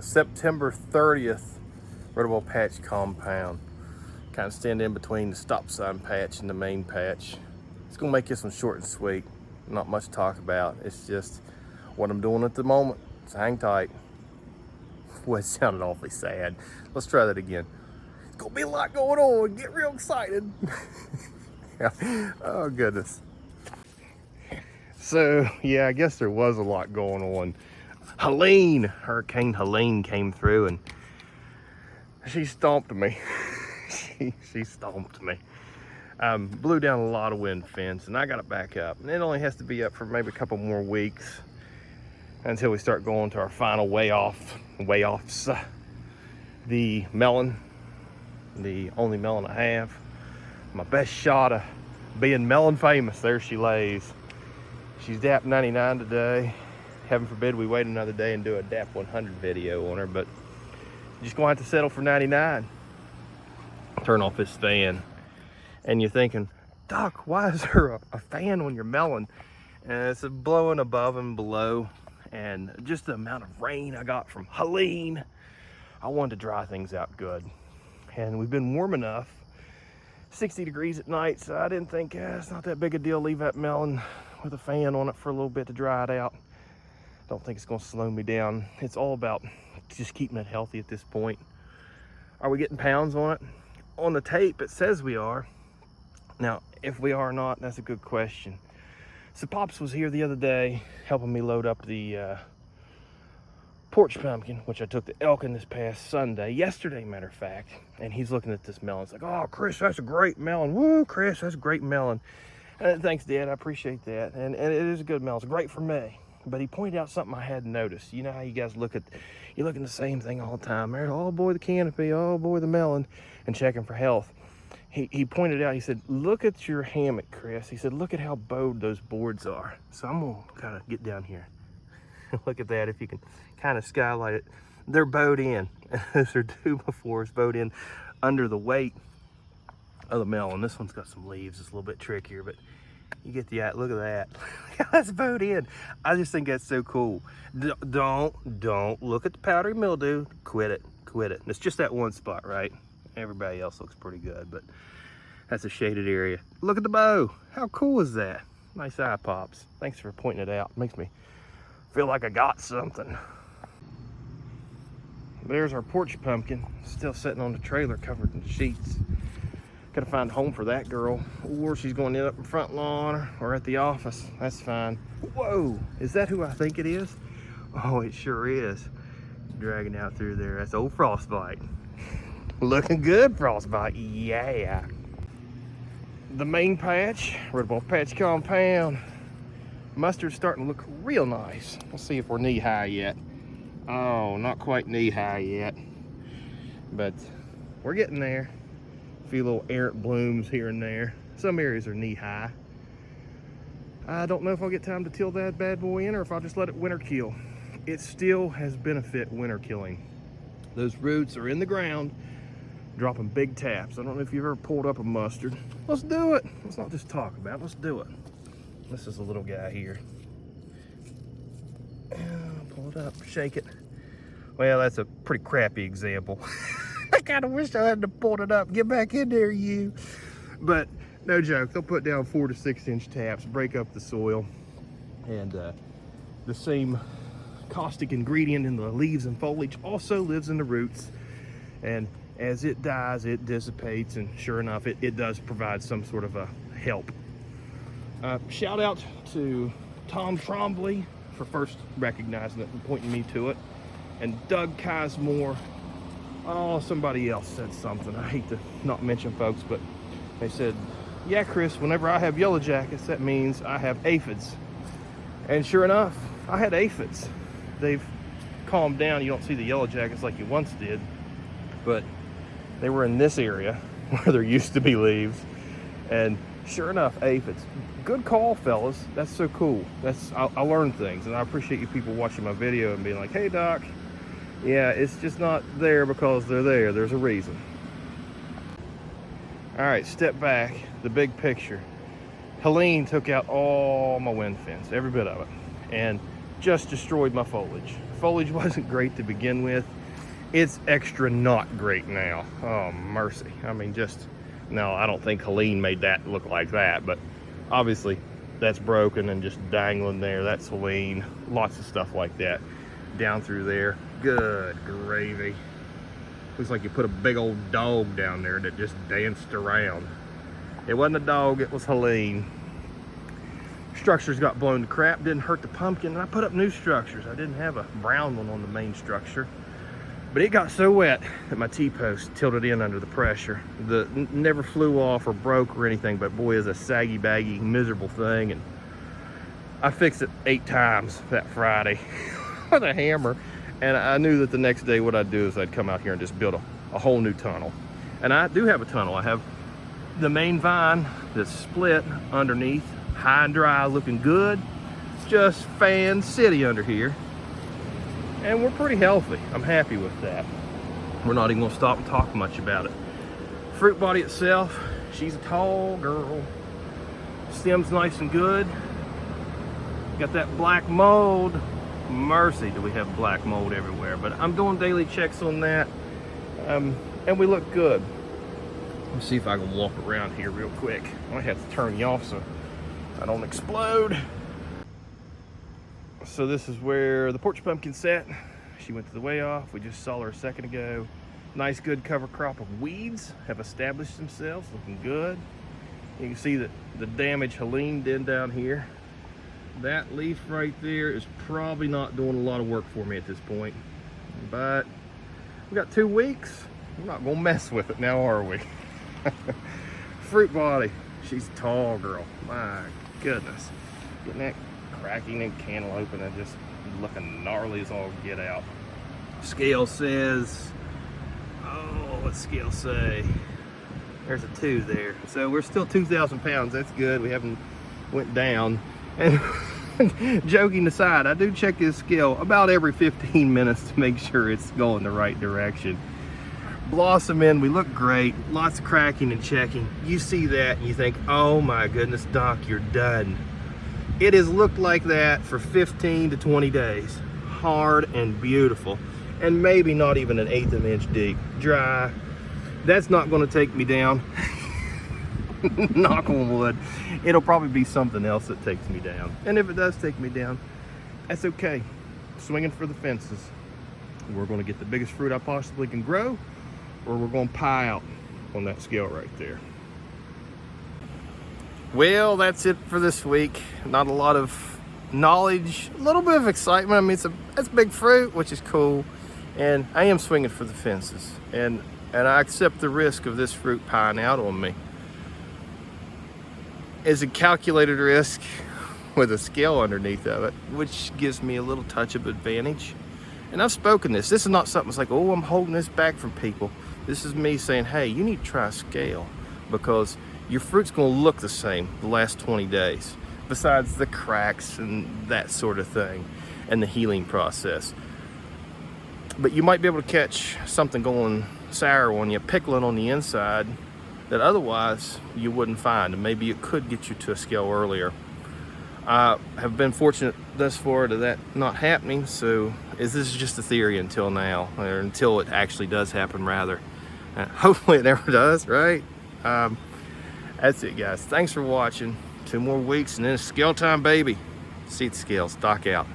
September 30th Red Ball Patch compound. Kind of stand in between the stop sign patch and the main patch. It's gonna make this one short and sweet. Not much to talk about. It's just what I'm doing at the moment. So hang tight. Boy, it sounded awfully sad. Let's try that again. It's gonna be a lot going on. Get real excited. Oh goodness. So yeah, I guess there was a lot going on. Hurricane Helene came through and she stomped me. she stomped me. Blew down a lot of wind fence and I got it back up. And it only has to be up for maybe a couple more weeks until we start going to our final way offs. The melon, the only melon I have. My best shot of being melon famous. There she lays. She's DAP 99 today. Heaven forbid we wait another day and do a DAP 100 video on her, but just gonna have to settle for 99. Turn off this fan. And you're thinking, Doc, why is there a fan on your melon? And it's blowing above and below. And just the amount of rain I got from Helene, I wanted to dry things out good. And we've been warm enough, 60 degrees at night, so I didn't think it's not that big a deal. Leave that melon with a fan on it for a little bit to dry it out. Don't think it's gonna slow me down. It's all about just keeping it healthy at this point. Are we getting pounds on it? On the tape, it says we are. Now, if we are or not, that's a good question. So Pops was here the other day helping me load up the porch pumpkin, which I took to Elkin this past Sunday, yesterday, matter of fact. And he's looking at this melon. It's like, oh, Chris, that's a great melon. Woo, Chris, that's a great melon. And thanks, Dad, I appreciate that. And it is a good melon. It's great for me. But he pointed out something I hadn't noticed. You know how you guys look at the same thing all the time. Oh boy, the canopy, oh boy, the melon, and checking for health. He pointed out, he said, look at your hammock, Chris. He said, look at how bowed those boards are. So I'm gonna kind of get down here. Look at that, if you can kind of skylight it. They're bowed in. Those are 2x4s bowed in under the weight of the melon. This one's got some leaves. It's a little bit trickier, but you get the look at that. That's bowed in. I just think that's so cool. Don't look at the powdery mildew. Quit it. It's just that one spot, right? Everybody else looks pretty good, but that's a shaded area. Look at the bow. How cool is that? Nice eye, Pops. Thanks for pointing it out. Makes me feel like I got something. There's our porch pumpkin, still sitting on the trailer covered in sheets. Gotta find a home for that girl, or she's going to end up in front lawn or at the office. That's fine. Whoa, is that who I think it is? Oh, it sure is. Dragging out through there. That's old Frostbite. Looking good, Frostbite. Yeah. The main patch, Red Ball Patch compound. Mustard's starting to look real nice. Let's see if we're knee high yet. Oh, not quite knee high yet, but we're getting there. A few little errant blooms here and there. Some areas are knee high. I don't know if I'll get time to till that bad boy in or if I'll just let it winter kill. It still has benefit winter killing. Those roots are in the ground, dropping big taps. I don't know if you've ever pulled up a mustard. Let's do it. Let's not just talk about it. Let's do it. This is a little guy here. Pull it up, shake it. Well, that's a pretty crappy example. I kind of wish I hadn't pulled it up. Get back in there, you. But no joke, they'll put down 4 to 6 inch taps, break up the soil, and the same caustic ingredient in the leaves and foliage also lives in the roots. And as it dies, it dissipates, and sure enough, it does provide some sort of a help. Shout out to Tom Trombley for first recognizing it and pointing me to it, and Doug Kismore. Oh, somebody else said something. I hate to not mention folks, but they said, yeah, Chris, whenever I have yellow jackets, that means I have aphids. And sure enough, I had aphids. They've calmed down. You don't see the yellow jackets like you once did, but they were in this area where there used to be leaves. And sure enough, aphids. Good call, fellas. That's so cool. I learned things, and I appreciate you people watching my video and being like, hey, Doc, yeah, it's just not there because they're there. There's a reason. All right, step back, the big picture. Helene took out all my wind fence, every bit of it. And just destroyed my foliage. Foliage wasn't great to begin with. It's extra not great now. Oh, mercy. I mean, just, no, I don't think Helene made that look like that, but obviously that's broken and just dangling there. That's Helene. Lots of stuff like that down through there. Good gravy. Looks like you put a big old dog down there that just danced around. It wasn't a dog, it was Helene. Structures got blown to crap, didn't hurt the pumpkin, and I put up new structures. I didn't have a brown one on the main structure, but it got so wet that my T-post tilted in under the pressure. The never flew off or broke or anything, but boy, is a saggy, baggy, miserable thing. And I fixed it 8 times that Friday with a hammer. And I knew that the next day what I'd do is I'd come out here and just build a whole new tunnel. And I do have a tunnel. I have the main vine that's split underneath, high and dry, looking good. Just Fan City under here. And we're pretty healthy. I'm happy with that. We're not even gonna stop and talk much about it. Fruit body itself, she's a tall girl. Stem's nice and good. Got that black mold. Mercy, do we have black mold everywhere, but I'm doing daily checks on that, and we look good. Let's see if I can walk around here real quick. I might have to turn you off so I don't explode. So this is where the porch pumpkin sat. She went to the way off. We just saw her a second ago. Nice good cover crop of weeds have established themselves, looking good. You can see that the damage Helene did down here. That leaf right there is probably not doing a lot of work for me at this point, but we got 2 weeks. We're not gonna mess with it now, are we? Fruit body, she's a tall girl. My goodness, getting that cracking and cantaloupe and just looking gnarly as all get out. Scale says, oh, what's scale say? There's a 2 there, so we're still 2,000 pounds. That's good. We haven't went down. And joking aside, I do check this scale about every 15 minutes to make sure it's going the right direction. Blossoming, we look great. Lots of cracking and checking. You see that and you think, oh my goodness, Doc, you're done. It has looked like that for 15 to 20 days. Hard and beautiful. And maybe not even an 1/8 of an inch deep. Dry. That's not going to take me down. Knock on wood. It'll probably be something else that takes me down. And if it does take me down, that's okay. Swinging for the fences. We're going to get the biggest fruit I possibly can grow, or we're going to pie out on that scale right there. Well, that's it for this week. Not a lot of knowledge, a little bit of excitement. I mean, it's big fruit, which is cool. And I am swinging for the fences. And I accept the risk of this fruit pieing out on me. Is a calculated risk with a scale underneath of it, which gives me a little touch of advantage. And I've spoken this. This is not something that's like, oh, I'm holding this back from people. This is me saying, hey, you need to try a scale because your fruit's going to look the same the last 20 days, besides the cracks and that sort of thing and the healing process. But you might be able to catch something going sour on you, pickling on the inside, that otherwise you wouldn't find, and maybe it could get you to a scale earlier. I have been fortunate thus far to that not happening, so this is just a theory until now, or until it actually does happen rather. Hopefully it never does, right? That's it, guys. Thanks for watching. 2 more weeks and then it's scale time, baby. See the scales. Doc out.